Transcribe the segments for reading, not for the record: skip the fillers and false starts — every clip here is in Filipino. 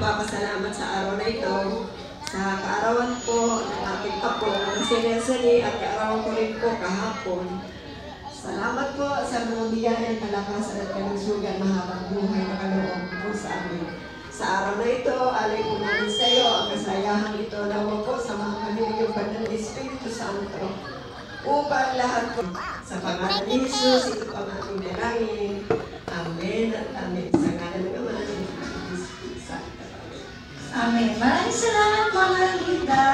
nagpapasalamat sa araw na ito. Sa kaarawan po ng aking apo na si Nesali at kaarawan ko rin po kahapon. Salamat po sa mga biyayang kalakasan at kalusugan mahabang buhay na kaloob po sa amin. Sa araw na ito, alay po namin sa iyo ang kasayahang ito na huwag po sa mga kaniliyong ng Espiritu Santo. Upang lahat po sa pangalan ni Jesus, ito po ang ating dalangin. Amen at amen. Sa ngalan ng Ama ng Espiritu Santo. Amen. Maraming salamat mga Linda.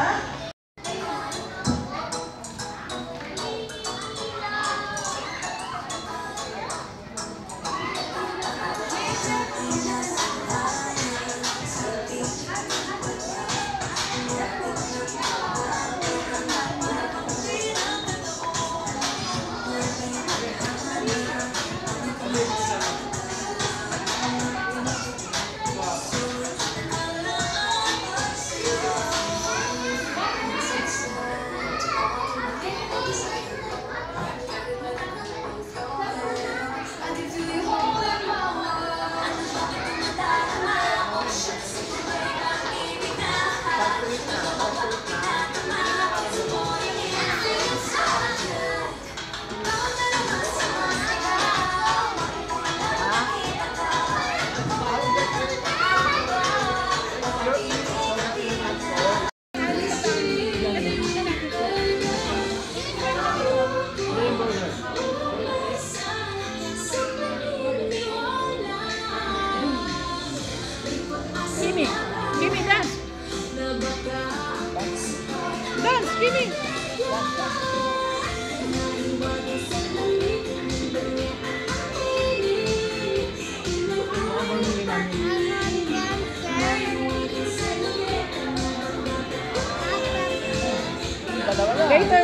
Kimi, dance. Dance, Kimi. Later.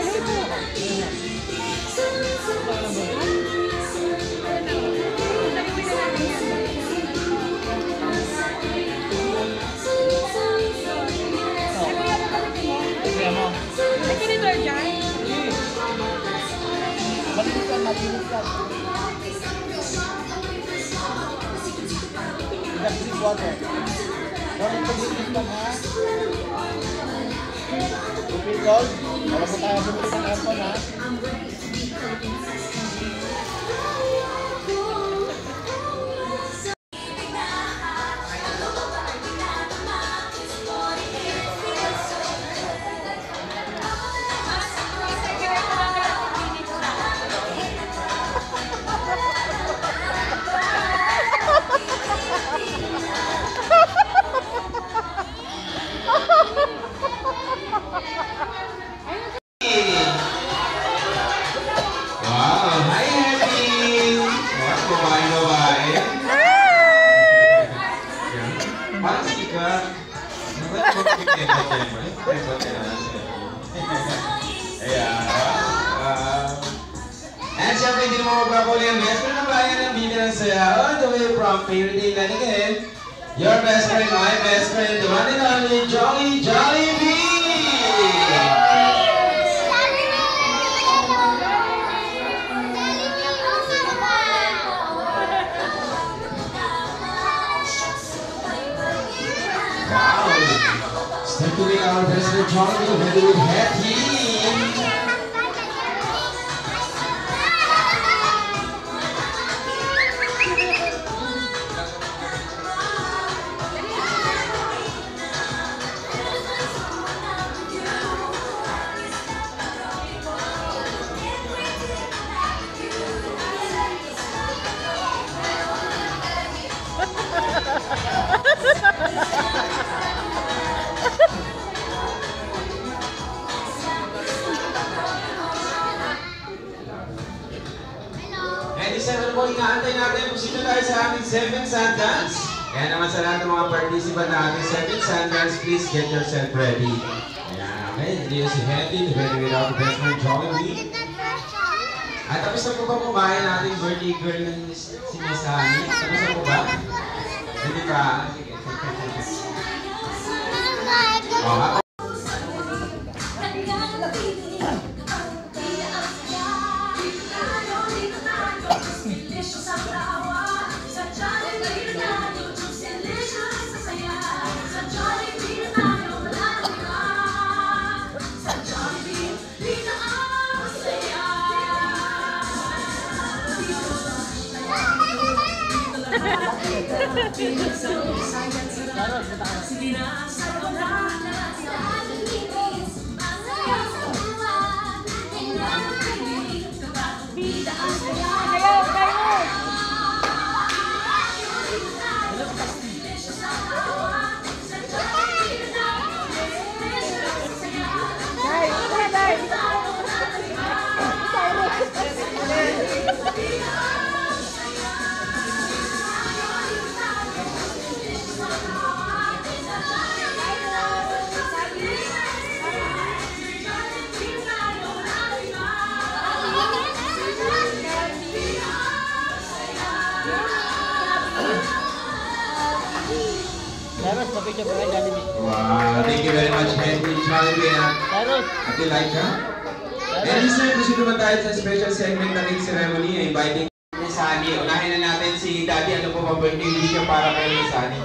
Water. Don't forget lang ha. Repeat all. Wala po tayo bumili ng aircon ha. And siyempre, hindi naman magpapuli ang best friend ng bayan ng Bida ng Saya. All the way from Purity and again, your best friend, my best friend, the one and only Jolly Jollibee! Wow! Step to be our best friend Jollibee, together with Hetty! December po, inaantay natin kung sino tayo sa ating 7 Sun Dance. Kaya naman sa lahat ng mga participant na ating 7 Sun Dance, please get yourself ready. Ayan, okay. Hindi si Hetty, together with our best friend Jollibee. At tapos na po ba kumain natin birthday girl ng si Miss Honey? Tapos na po ba? Hindi pa? Oh, Cyrus, mapicture pa kayo Jollibee. Wow, thank you very much, Henry, Jollibee, Cyrus! Ate Laika. And sir, proceed naman tayo sa special segment ng cake ceremony. Inviting ni Sunny. Unahin na natin si Daddy. Ano po ba birthday video para kay Sunny?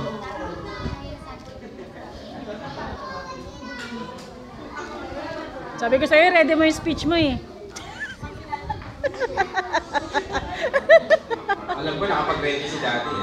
Sabi ko sa'yo, ready mo yung speech mo eh. Alam ko, nakapag-ready si Daddy.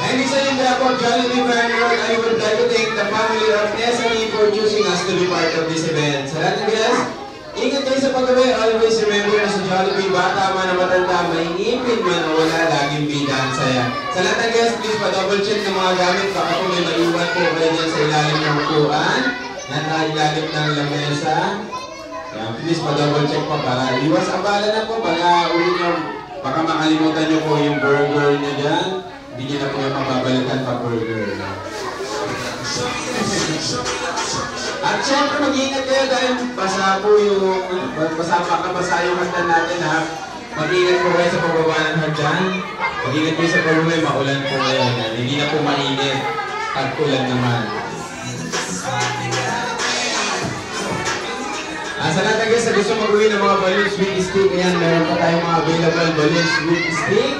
And isa yung po, Jollibee Fernand, I would like to thank the family of SME for choosing us to be part of this event. Sa lahat ng guests, ingat kayo sa paggabi. Always remember na sa Jollibee, bata man na matanda, may ngipin man o wala, laging bida ang saya. Sa lahat ng guests, please pa-double check ng mga gamit. Baka kung may maiwan po kayo dyan sa ilalim ng upuan, na ilalim ng lamesa. Please pa-double check po para iwas abala na po. Pag uwi nyo, baka makalimutan nyo po yung burger nyo dyan. Hindi nyo na po yung mababalikan pa burger. At syempre mag-iingat kayo dahil basa po yung, basa yung hagdan natin ha. Mag-iingat po kayo sa pagbaba ng hagdan. Mag-iingat kayo sa pagbaba, maulan po ngayon. Hindi na po mainit. Tag-ulan naman. Sa lahat ng guys na gusto mag-uwi ng mga balloons with stick, ayan, meron pa tayong mga available balloons with stick.